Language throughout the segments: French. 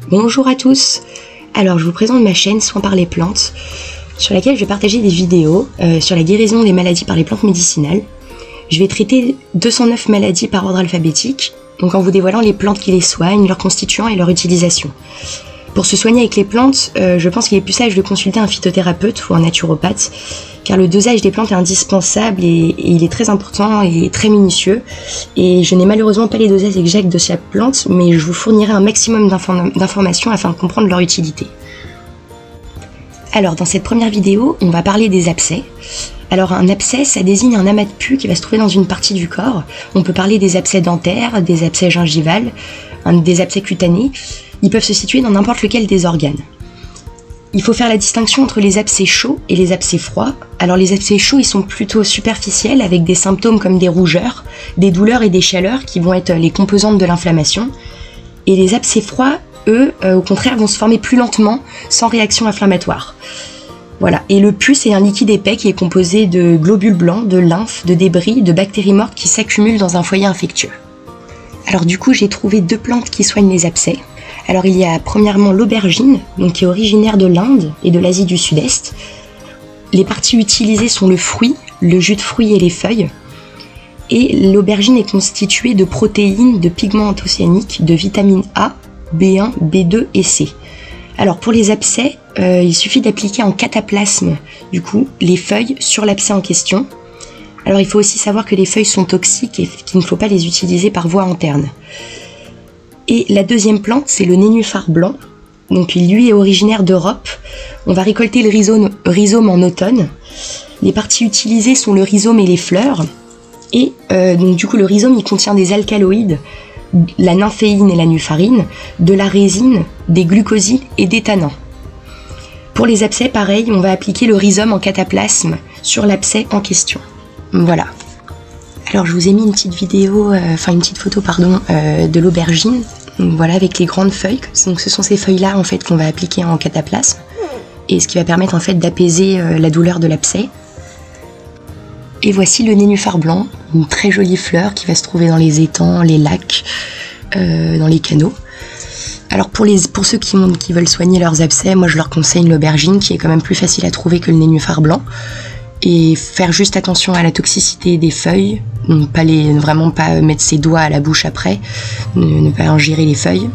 Bonjour à tous. Alors je vous présente ma chaîne Soins par les plantes, sur laquelle je vais partager des vidéos sur la guérison des maladies par les plantes médicinales. Je vais traiter 209 maladies par ordre alphabétique, donc en vous dévoilant les plantes qui les soignent, leurs constituants et leur utilisation. Pour se soigner avec les plantes, je pense qu'il est plus sage de consulter un phytothérapeute ou un naturopathe, car le dosage des plantes est indispensable et il est très important et très minutieux. Et je n'ai malheureusement pas les dosages exacts de chaque plante, mais je vous fournirai un maximum d'informations afin de comprendre leur utilité. Alors dans cette première vidéo, on va parler des abcès. Alors un abcès, ça désigne un amas de pus qui va se trouver dans une partie du corps. On peut parler des abcès dentaires, des abcès gingivales, des abcès cutanés. Ils peuvent se situer dans n'importe lequel des organes. Il faut faire la distinction entre les abcès chauds et les abcès froids. Alors les abcès chauds, ils sont plutôt superficiels avec des symptômes comme des rougeurs, des douleurs et des chaleurs qui vont être les composantes de l'inflammation. Et les abcès froids, eux, au contraire, vont se former plus lentement, sans réaction inflammatoire. Voilà. Et le pus, c'est un liquide épais qui est composé de globules blancs, de lymphe, de débris, de bactéries mortes qui s'accumulent dans un foyer infectieux. Alors du coup, j'ai trouvé deux plantes qui soignent les abcès. Alors il y a premièrement l'aubergine, donc qui est originaire de l'Inde et de l'Asie du Sud-Est. Les parties utilisées sont le fruit, le jus de fruits et les feuilles. Et l'aubergine est constituée de protéines, de pigments anthocyaniques, de vitamines A, B1, B2 et C. Alors pour les abcès, il suffit d'appliquer en cataplasme du coup les feuilles sur l'abcès en question. Alors il faut aussi savoir que les feuilles sont toxiques et qu'il ne faut pas les utiliser par voie interne. Et la deuxième plante, c'est le nénuphar blanc. Donc lui est originaire d'Europe. On va récolter le rhizome en automne. Les parties utilisées sont le rhizome et les fleurs. Et donc du coup le rhizome il contient des alcaloïdes, la nymphéine et la nufarine, de la résine, des glucosides et des tanins. Pour les abcès, pareil, on va appliquer le rhizome en cataplasme sur l'abcès en question. Voilà. Alors je vous ai mis une petite vidéo, une petite photo de l'aubergine, voilà, avec les grandes feuilles. Donc ce sont ces feuilles-là en fait qu'on va appliquer en cataplasme, et ce qui va permettre en fait d'apaiser la douleur de l'abcès. Et voici le nénuphar blanc, une très jolie fleur qui va se trouver dans les étangs, les lacs, dans les canaux. Alors pour ceux qui veulent soigner leurs abcès, moi je leur conseille l'aubergine qui est quand même plus facile à trouver que le nénuphar blanc. Et faire juste attention à la toxicité des feuilles, vraiment pas mettre ses doigts à la bouche après, ne pas ingérer les feuilles.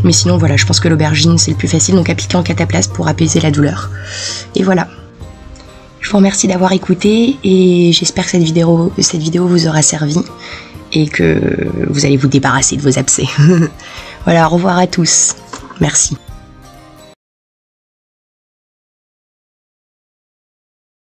Mais sinon voilà, je pense que l'aubergine c'est le plus facile, donc appliquer en cataplasme pour apaiser la douleur. Et voilà. Je vous remercie d'avoir écouté et j'espère que cette vidéo vous aura servi et que vous allez vous débarrasser de vos abcès. Voilà, au revoir à tous. Merci.